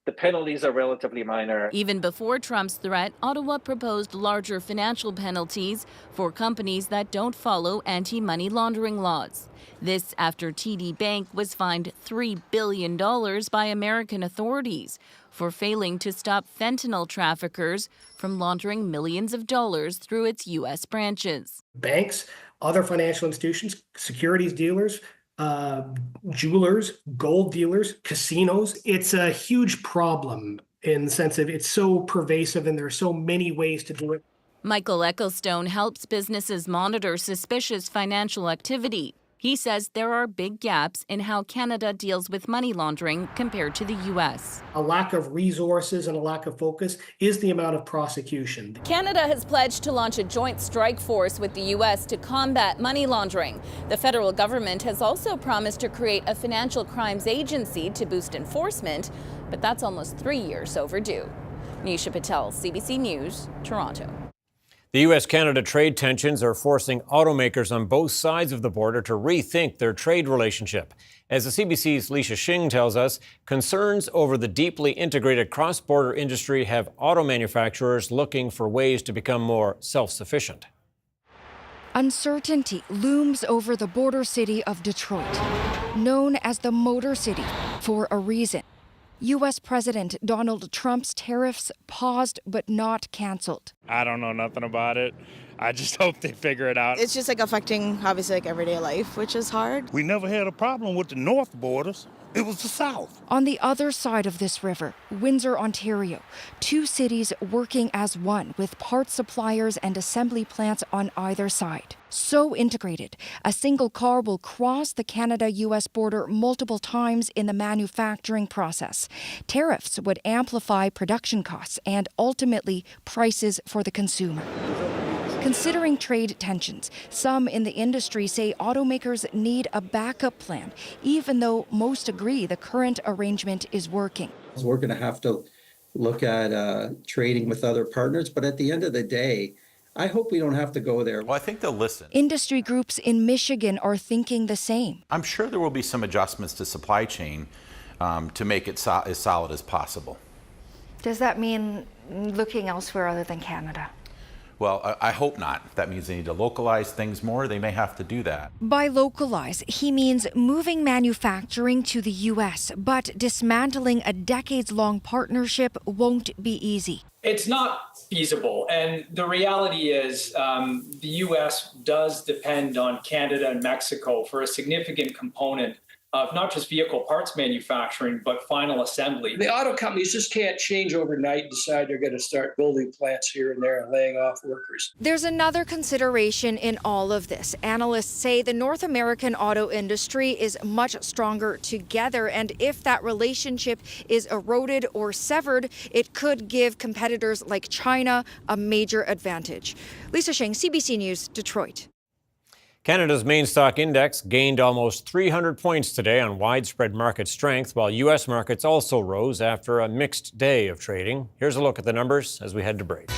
Speaker 16: the penalties are relatively minor.
Speaker 15: Even before Trump's threat, Ottawa proposed larger financial penalties for companies that don't follow anti-money laundering laws. This after TD Bank was fined $3 billion by American authorities for failing to stop fentanyl traffickers from laundering millions of dollars through its U.S. branches.
Speaker 17: Banks, other financial institutions, securities dealers, jewelers, gold dealers, casinos. It's a huge problem in the sense of it's so pervasive and there are so many ways to do it.
Speaker 15: Michael Ecclestone helps businesses monitor suspicious financial activity. He says there are big gaps in how Canada deals with money laundering compared to the U.S.
Speaker 17: A lack of resources and a lack of focus is the amount of prosecution.
Speaker 15: Canada has pledged to launch a joint strike force with the U.S. to combat money laundering. The federal government has also promised to create a financial crimes agency to boost enforcement, but that's almost 3 years overdue. Nisha Patel, CBC News, Toronto.
Speaker 2: The U.S.-Canada trade tensions are forcing automakers on both sides of the border to rethink their trade relationship. As the CBC's Leisha Shing tells us, concerns over the deeply integrated cross-border industry have auto manufacturers looking for ways to become more self-sufficient.
Speaker 18: Uncertainty looms over the border city of Detroit, known as the Motor City for a reason. U.S. President Donald Trump's tariffs paused but not canceled.
Speaker 19: I don't know nothing about it. I just hope they figure it out.
Speaker 20: It's just affecting obviously everyday life, which is hard.
Speaker 21: We never had a problem with the north borders. It was the south.
Speaker 18: On the other side of this river, Windsor, Ontario, two cities working as one with parts suppliers and assembly plants on either side. So integrated, a single car will cross the Canada-U.S. border multiple times in the manufacturing process. Tariffs would amplify production costs and ultimately prices for the consumer. Considering trade tensions, some in the industry say automakers need a backup plan, even though most agree the current arrangement is working.
Speaker 23: We're going to have to look at trading with other partners, but at the end of the day, I hope we don't have to go there.
Speaker 31: Well, I think they'll listen.
Speaker 18: Industry groups in Michigan are thinking the same.
Speaker 31: I'm sure there will be some adjustments to supply chain to make it as solid as possible.
Speaker 18: Does that mean looking elsewhere other than Canada?
Speaker 31: Well, I hope not. That means they need to localize things more. They may have to do that.
Speaker 18: By localize, he means moving manufacturing to the U.S., but dismantling a decades-long partnership won't be easy.
Speaker 32: It's not feasible. And the reality is the U.S. does depend on Canada and Mexico for a significant component of not just vehicle parts manufacturing, but final assembly.
Speaker 1: The auto companies just can't change overnight and decide they're going to start building plants here and there and laying off workers.
Speaker 18: There's another consideration in all of this. Analysts say the North American auto industry is much stronger together, and if that relationship is eroded or severed, it could give competitors like China a major advantage. Lisa Sheng, CBC News, Detroit.
Speaker 2: Canada's main stock index gained almost 300 points today on widespread market strength, while U.S. markets also rose after a mixed day of trading. Here's a look at the numbers as we head to break.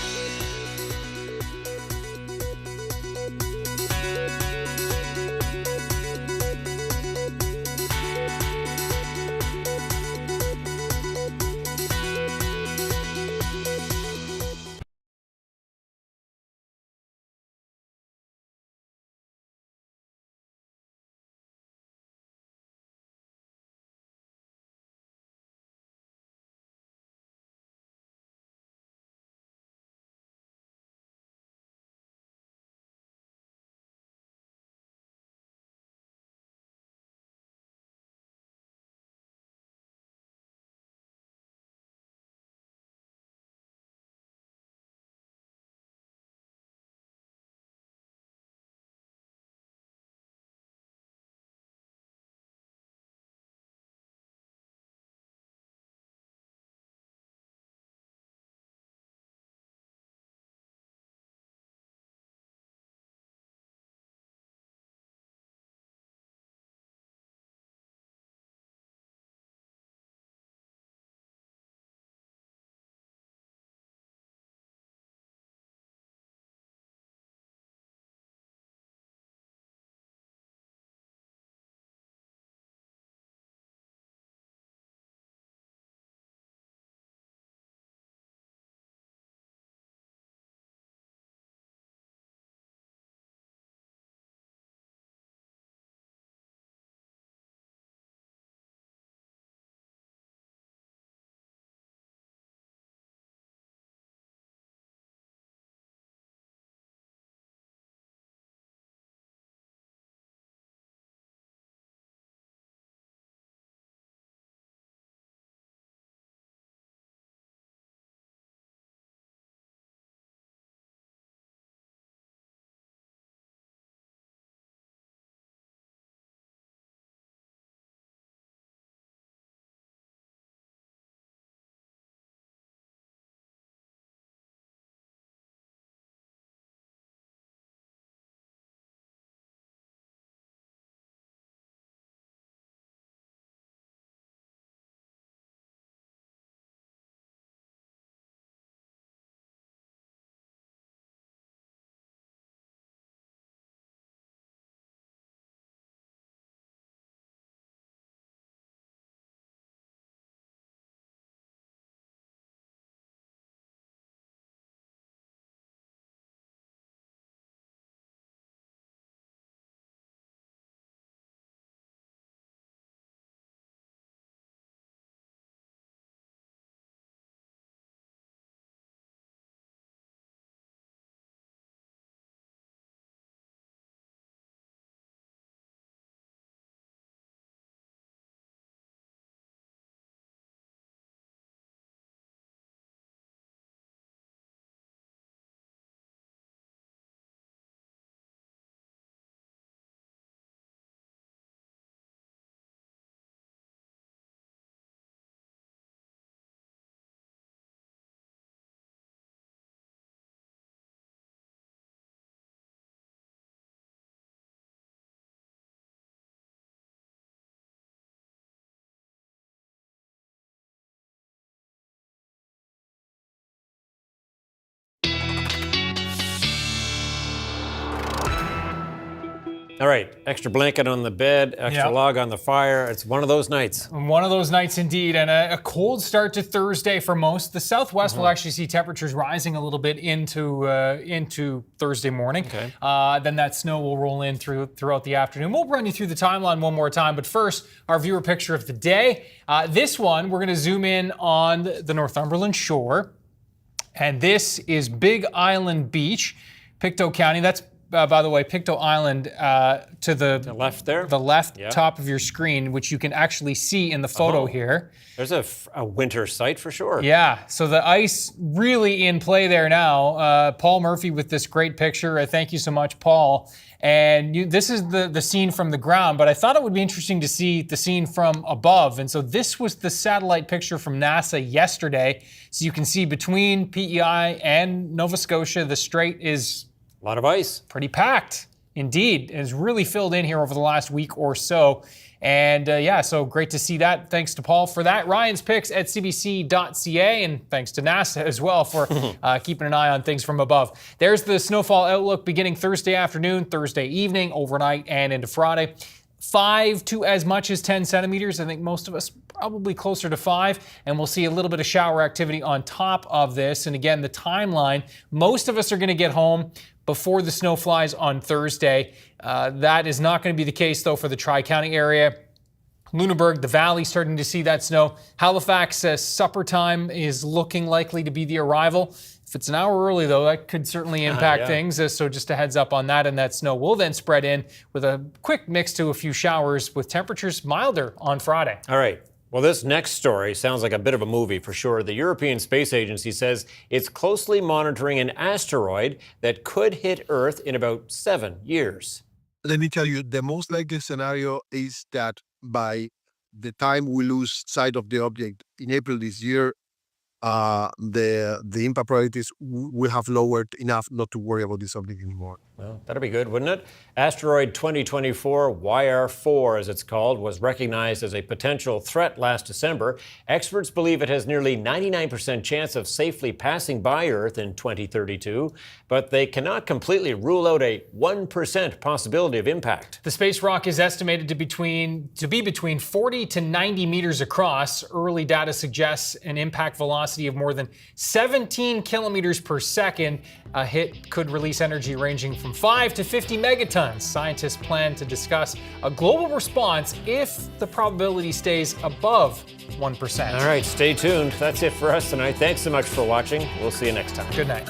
Speaker 2: All right, extra blanket on the bed, extra log on the fire. It's one of those nights.
Speaker 4: One of those nights indeed, and a cold start to Thursday for most. The Southwest will actually see temperatures rising a little bit into Thursday morning.
Speaker 2: Okay.
Speaker 4: Then that snow will roll in throughout the afternoon. We'll run you through the timeline one more time, but first, our viewer picture of the day. This one, we're going to zoom in on the Northumberland shore, and this is Big Island Beach, Pictou County. That's by the way, Pictou Island to the
Speaker 2: left there,
Speaker 4: the left top of your screen, which you can actually see in the photo here.
Speaker 2: There's a winter sight for sure.
Speaker 4: Yeah, so the ice really in play there now. Paul Murphy with this great picture. Thank you so much, Paul. And this is the scene from the ground, but I thought it would be interesting to see the scene from above. And so this was the satellite picture from NASA yesterday. So you can see between PEI and Nova Scotia, the strait is
Speaker 2: a lot of ice.
Speaker 4: Pretty packed, indeed. It's really filled in here over the last week or so. And so great to see that. Thanks to Paul for that. Ryan's picks at cbc.ca, and thanks to NASA as well for keeping an eye on things from above. There's the snowfall outlook beginning Thursday afternoon, Thursday evening, overnight, and into Friday. 5 to as much as 10 centimeters. I think most of us probably closer to 5, and we'll see a little bit of shower activity on top of this. And again, the timeline, most of us are going to get home before the snow flies on Thursday. That is not going to be the case, though, for the Tri-County area. Lunenburg, the valley, starting to see that snow. Halifax, supper time is looking likely to be the arrival. If it's an hour early, though, that could certainly impact things. So just a heads up on that. And that snow will then spread in with a quick mix to a few showers with temperatures milder on Friday.
Speaker 2: All right. Well, this next story sounds like a bit of a movie for sure. The European Space Agency says it's closely monitoring an asteroid that could hit Earth in about 7 years.
Speaker 6: Let me tell you, the most likely scenario is that by the time we lose sight of the object in April this year, the impact probabilities will have lowered enough not to worry about this object anymore.
Speaker 2: Well, that'd be good, wouldn't it? Asteroid 2024, YR4 as it's called, was recognized as a potential threat last December. Experts believe it has nearly 99% chance of safely passing by Earth in 2032, but they cannot completely rule out a 1% possibility of impact.
Speaker 4: The space rock is estimated to be between 40 to 90 meters across. Early data suggests an impact velocity of more than 17 kilometers per second. A hit could release energy ranging from 5 to 50 megatons. Scientists plan to discuss a global response if the probability stays above 1%.
Speaker 2: All right, stay tuned. That's it for us tonight. Thanks so much for watching. We'll see you next time.
Speaker 4: Good night.